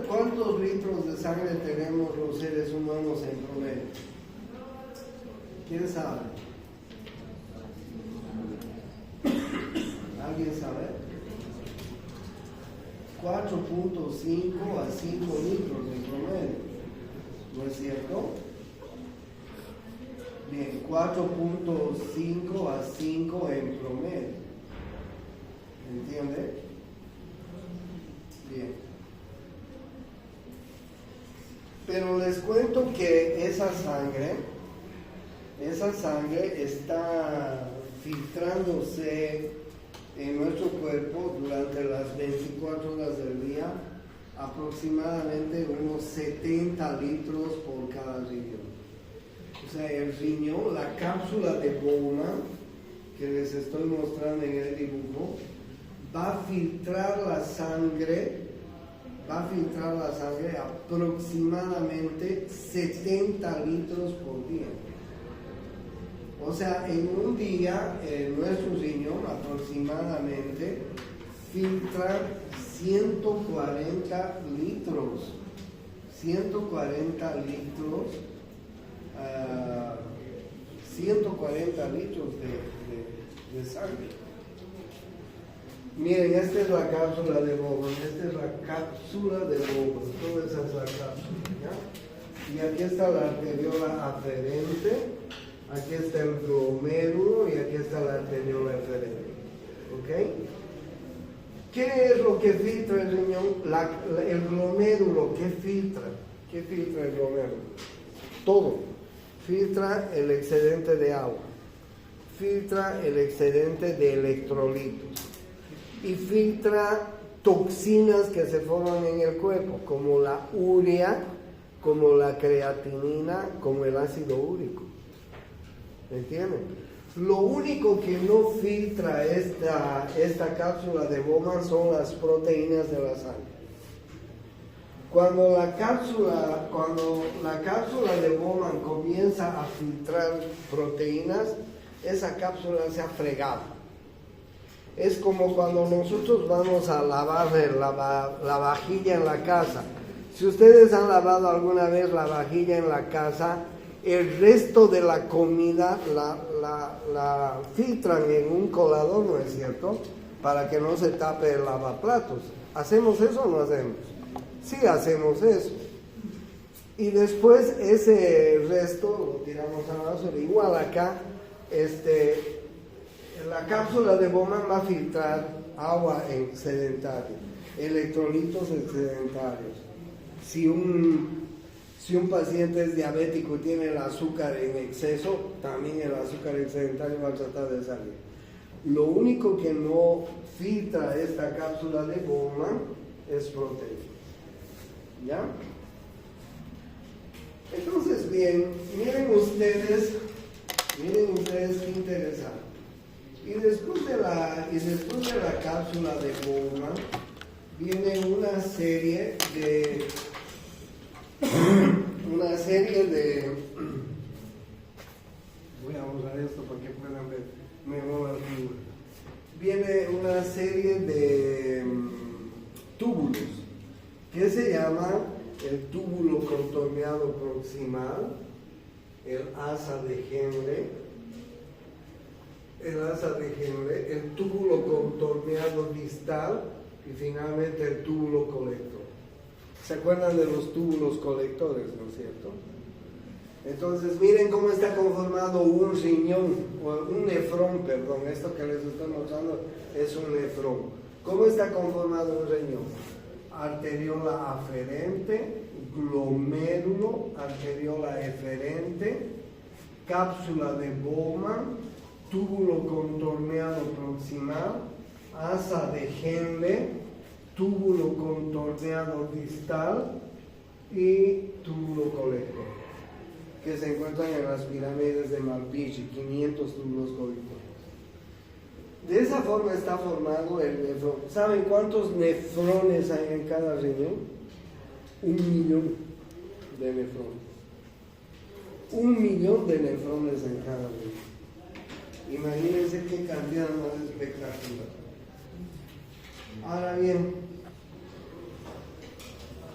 ¿Cuántos litros de sangre tenemos los seres humanos en promedio? ¿Quién sabe? ¿Alguien sabe? 4.5 a 5 litros en promedio, ¿no es cierto? Bien, 4.5 a 5 en promedio. ¿Entiende? Bien. Pero les cuento que esa sangre está filtrándose en nuestro cuerpo durante las 24 horas del día, aproximadamente unos 70 litros por cada riñón. O sea, el riñón, la cápsula de Bowman, que les estoy mostrando en el dibujo, va a filtrar la sangre aproximadamente 70 litros por día. O sea, en un día nuestro riñón aproximadamente filtra 140 litros de sangre. Miren, esta es la cápsula de Bowman, toda esa es la cápsula, ¿ya? Y aquí está la arteriola aferente, aquí está el glomérulo y aquí está la arteriola eferente, ¿ok? ¿Qué es lo que filtra el riñón? El glomérulo, ¿qué filtra? ¿Qué filtra el glomérulo? Todo. Filtra el excedente de agua. filtra el excedente de electrolitos y filtra toxinas que se forman en el cuerpo, como la urea, como la creatinina, como el ácido úrico. ¿Me entienden? Lo único que no filtra esta cápsula de Bowman son las proteínas de la sangre. Cuando la cápsula de Bowman comienza a filtrar proteínas, esa cápsula se ha fregado. Es como cuando nosotros vamos a lavar la vajilla en la casa. Si ustedes han lavado alguna vez la vajilla en la casa, el resto de la comida la filtran en un colador, ¿no es cierto? Para que no se tape el lavaplatos. ¿Hacemos eso o no hacemos? Sí, hacemos eso. Y después ese resto lo tiramos a la basura. Igual acá, la cápsula de Bowman va a filtrar agua excedentaria, electrolitos excedentarios. Si un paciente es diabético y tiene el azúcar en exceso, también el azúcar excedentario va a tratar de salir. Lo único que no filtra esta cápsula de Bowman es proteína. ¿Ya? Entonces, bien, miren ustedes qué interesante. Y después de la cápsula de Bowman viene una serie de voy a usar esto para que puedan ver mejor la figura. Viene una serie de túbulos que se llama el túbulo contorneado proximal, el asa de Henle, el túbulo contorneado distal y finalmente el túbulo colector. ¿Se acuerdan de los túbulos colectores, no es cierto? Entonces, miren cómo está conformado un riñón, o un nefrón, perdón, esto que les estoy mostrando es un nefrón. ¿Cómo está conformado un riñón? Arteriola aferente, glomérulo, arteriola eferente, cápsula de Bowman, túbulo contorneado proximal, asa de Henle, túbulo contorneado distal y túbulo colector, que se encuentran en las pirámides de Malpighi, 500 túbulos colectores. De esa forma está formado el nefrón. ¿Saben cuántos nefrones hay en cada riñón? 1 millón de nefrones. 1 millón de nefrones en cada riñón. Imagínense qué cantidad más espectacular. Ahora bien,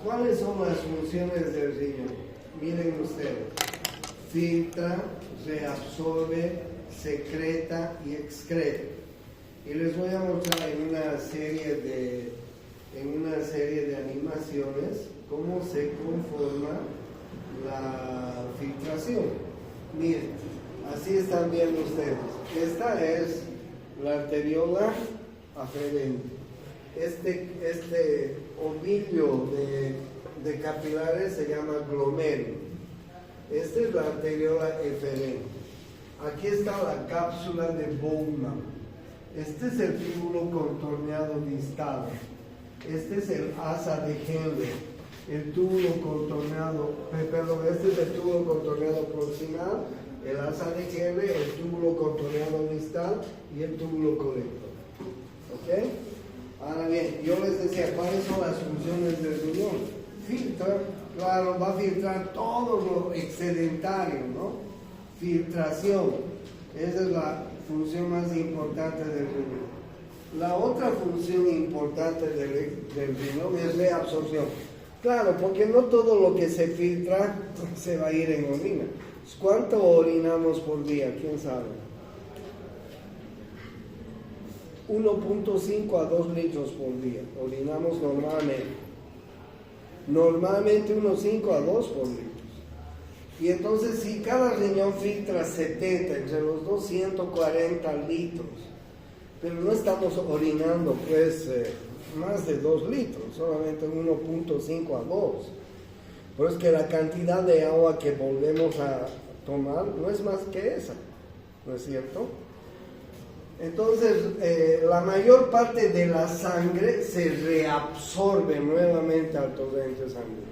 ¿cuáles son las funciones del riñón? Miren ustedes. Filtra, reabsorbe, secreta y excreta. Y les voy a mostrar en una serie de animaciones cómo se conforma la filtración. Miren, así están viendo ustedes. Esta es la arteriola aferente. Este ovillo de capilares se llama glomérulo. Esta es la arteriola eferente. Aquí está la cápsula de Bowman. Este es el túbulo contorneado distal. Este es el asa de Henle. El túbulo contorneado, este es el túbulo contorneado proximal, el asa de Henle, el túbulo contorneado distal y el túbulo colector. ¿Ok? Ahora bien, yo les decía, ¿cuáles son las funciones del riñón? Filtra, claro, va a filtrar todo lo excedentario, ¿no? Filtración, esa es la función más importante del riñón. La otra función importante del riñón es reabsorción. Claro, porque no todo lo que se filtra se va a ir en orina. ¿Cuánto orinamos por día? ¿Quién sabe? 1.5 a 2 litros por día. Orinamos normalmente. Normalmente unos 5 a 2 por litro. Y entonces si cada riñón filtra 70, entre los 240 litros, pero no estamos orinando pues más de 2 litros, solamente 1.5 a 2. Por eso es que la cantidad de agua que volvemos a tomar no es más que esa, ¿no es cierto? Entonces, la mayor parte de la sangre se reabsorbe nuevamente al torrente sanguíneo.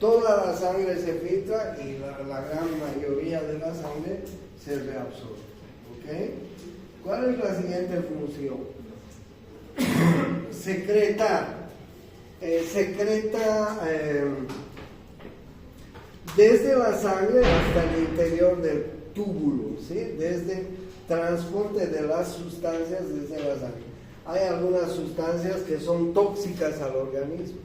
Toda la sangre se filtra y la gran mayoría de la sangre se reabsorbe. ¿Ok? ¿Cuál es la siguiente función? Secretar. Desde la sangre hasta el interior del túbulo, ¿sí? Desde transporte de las sustancias desde la sangre. Hay algunas sustancias que son tóxicas al organismo.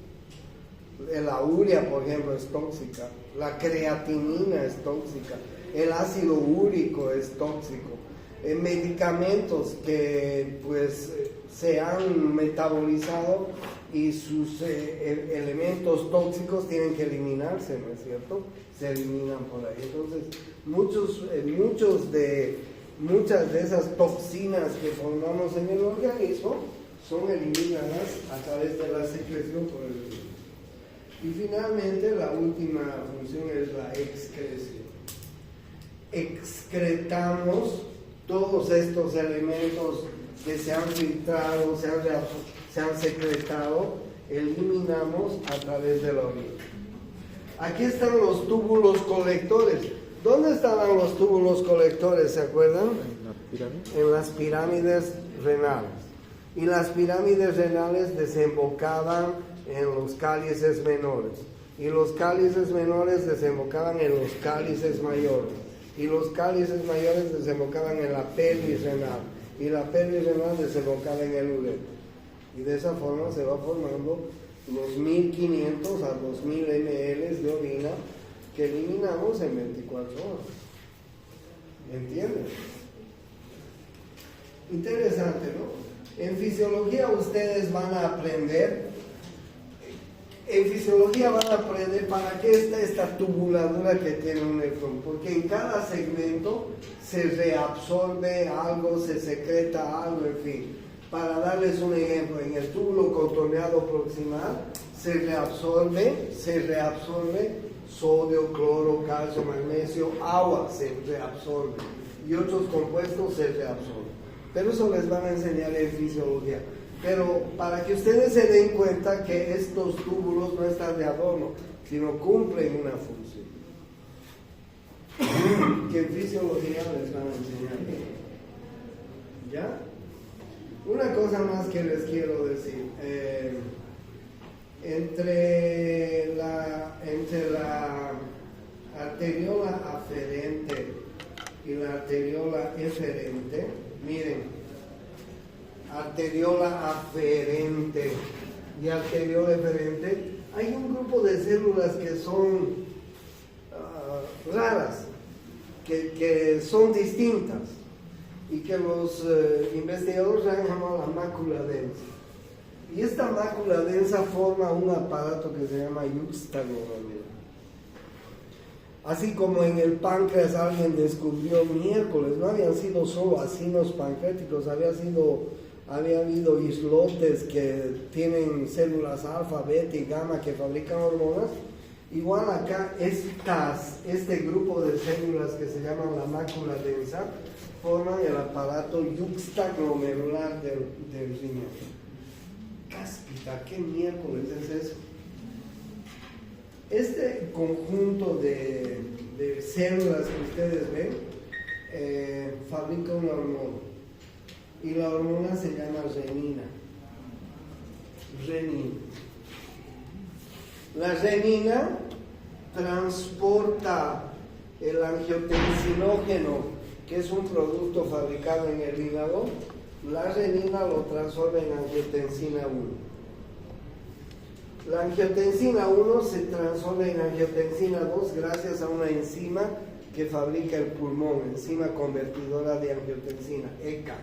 La urea, por ejemplo, es tóxica. La creatinina es tóxica. El ácido úrico es tóxico. Medicamentos que pues se han metabolizado y sus elementos tóxicos tienen que eliminarse, ¿no es cierto? Se eliminan por ahí. Entonces, muchas de esas toxinas que formamos en el organismo son eliminadas a través de la secreción por el organismo. Y finalmente, la última función es la excreción. Excretamos todos estos elementos que se han filtrado, se han secretado, eliminamos a través de la orina. Aquí están los túbulos colectores. ¿Dónde estaban los túbulos colectores? ¿Se acuerdan? En las pirámides renales. Y las pirámides renales desembocaban en los cálices menores. Y los cálices menores desembocaban en los cálices mayores. Y los cálices mayores desembocaban en la pelvis renal. Y la pelvis renal desembocaba en el uretra. Y de esa forma se va formando los 1500 a 2000 ml de orina que eliminamos en 24 horas. ¿Entienden? Interesante, ¿no? En fisiología ustedes van a aprender. En fisiología van a aprender para qué está esta tubuladura que tiene un nefrón, porque en cada segmento se reabsorbe algo, se secreta algo, en fin. Para darles un ejemplo, en el túbulo contorneado proximal se reabsorbe sodio, cloro, calcio, magnesio, agua se reabsorbe y otros compuestos se reabsorben. Pero eso les van a enseñar en fisiología. Pero para que ustedes se den cuenta que estos túbulos no están de adorno, sino cumplen una función. Que en fisiología les van a enseñar. ¿Ya? Una cosa más que les quiero decir. Entre la arteriola aferente y la arteriola eferente, miren, arteriola aferente y arteriola eferente, hay un grupo de células que son raras, que son distintas y que los investigadores han llamado la mácula densa. Y esta mácula densa forma un aparato que se llama yuxtaglomerulado. Así como en el páncreas alguien descubrió miércoles, no habían sido solo acinos pancreáticos, había habido islotes que tienen células alfa, beta y gamma que fabrican hormonas. Igual acá este grupo de células que se llaman la mácula densa forman el aparato yuxtaglomerular del riñón. Cáspita, ¿qué miércoles es eso? Este conjunto de células que ustedes ven fabrica una hormona. Y la hormona se llama renina. La renina transporta el angiotensinógeno, que es un producto fabricado en el hígado. La renina lo transforma en angiotensina 1. La angiotensina 1 se transforma en angiotensina 2 gracias a una enzima que fabrica el pulmón, enzima convertidora de angiotensina, ECA.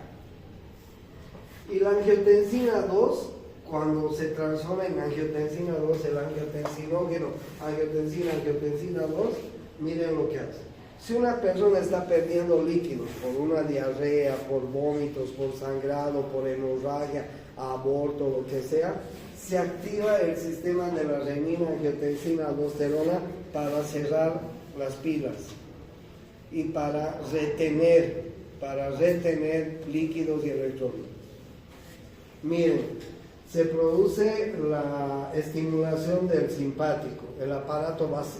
Y la angiotensina 2, cuando se transforma en angiotensina 2, el angiotensinógeno, angiotensina 2, miren lo que hace. Si una persona está perdiendo líquidos por una diarrea, por vómitos, por sangrado, por hemorragia, aborto, lo que sea, se activa el sistema de la renina, angiotensina, aldosterona para cerrar las pilas y para retener para retener líquidos y electrolitos. Miren, se produce la estimulación del simpático.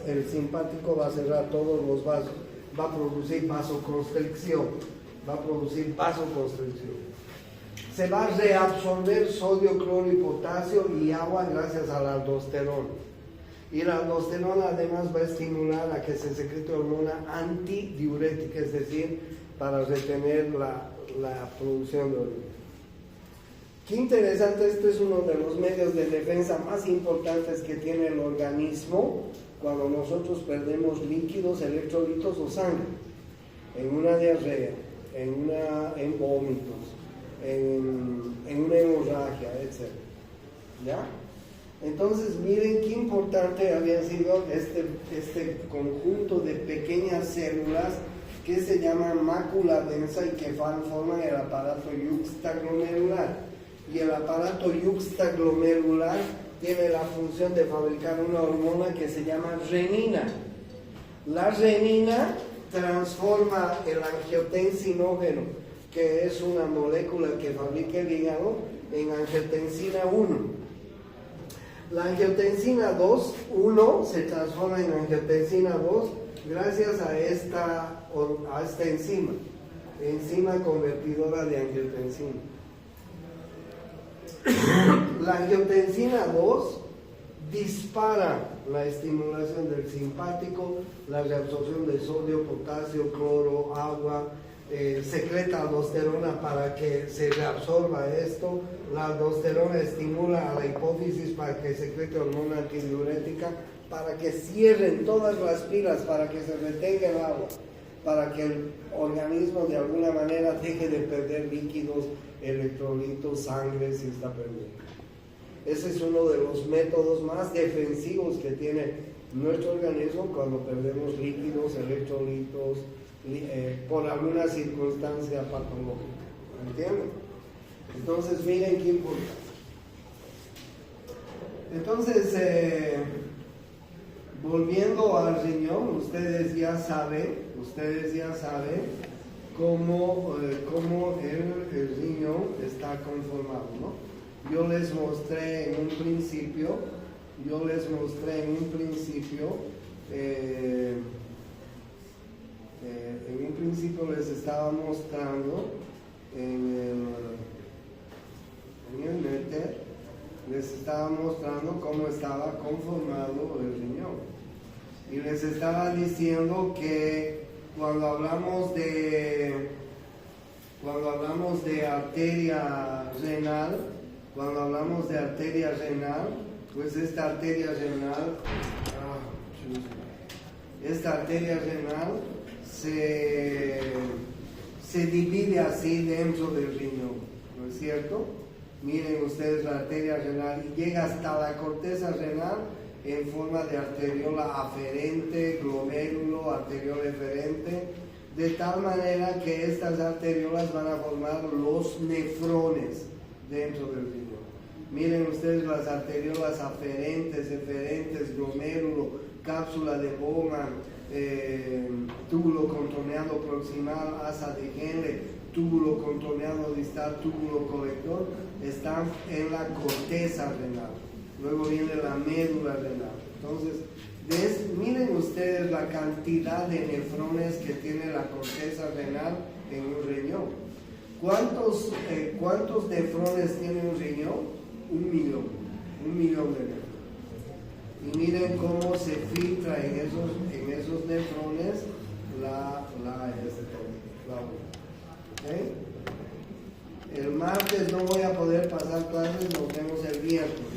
El simpático va a cerrar todos los vasos, va a producir vasoconstricción. Se va a reabsorber sodio, cloro y potasio y agua gracias a la aldosterona. Y la aldosterona además va a estimular a que se secrete hormona antidiurética, es decir, para retener la producción de orina. Qué interesante, este es uno de los medios de defensa más importantes que tiene el organismo cuando nosotros perdemos líquidos, electrolitos o sangre, en una diarrea, en vómitos, en una hemorragia, etc. ¿Ya? Entonces miren qué importante había sido este conjunto de pequeñas células que se llaman mácula densa y que forman el aparato yuxtaglomerular. Y el aparato yuxtaglomerular tiene la función de fabricar una hormona que se llama renina. La renina transforma el angiotensinógeno, que es una molécula que fabrica el hígado, en angiotensina 1. La angiotensina 1 se transforma en angiotensina 2 gracias a esta enzima convertidora de angiotensina. La angiotensina 2 dispara la estimulación del simpático, la reabsorción de sodio, potasio, cloro, agua, secreta aldosterona para que se reabsorba esto. La aldosterona estimula a la hipófisis para que secrete hormona antidiurética, para que cierren todas las pilas, para que se retenga el agua, para que el organismo de alguna manera deje de perder líquidos, electrolitos, sangre si está perdiendo. Ese es uno de los métodos más defensivos que tiene nuestro organismo cuando perdemos líquidos, electrolitos, por alguna circunstancia patológica. ¿Entienden? Entonces miren qué importante. Entonces, volviendo al riñón, ustedes ya saben cómo el riñón está conformado, ¿no? Yo les mostré en un principio, les estaba mostrando en el meter, les estaba mostrando cómo estaba conformado el riñón. Y les estaba diciendo que cuando hablamos de arteria renal, pues esta arteria renal se divide así dentro del riñón, ¿no es cierto? Miren ustedes la arteria renal y llega hasta la corteza renal en forma de arteriola aferente, glomérulo, arteriola eferente, de tal manera que estas arteriolas van a formar los nefrones dentro del riñón. Miren ustedes las arteriolas aferentes, eferentes, glomérulo, cápsula de Bowman, túbulo contorneado proximal, asa de Henle, túbulo contorneado distal, túbulo colector, están en la corteza renal. Luego viene la médula renal. Entonces, miren ustedes la cantidad de nefrones que tiene la corteza renal en un riñón. ¿Cuántos nefrones tiene un riñón? 1.000.000 de nefrones. Y miren cómo se filtra en esos nefrones la orina. ¿Okay? El martes no voy a poder pasar clases, nos vemos el viernes.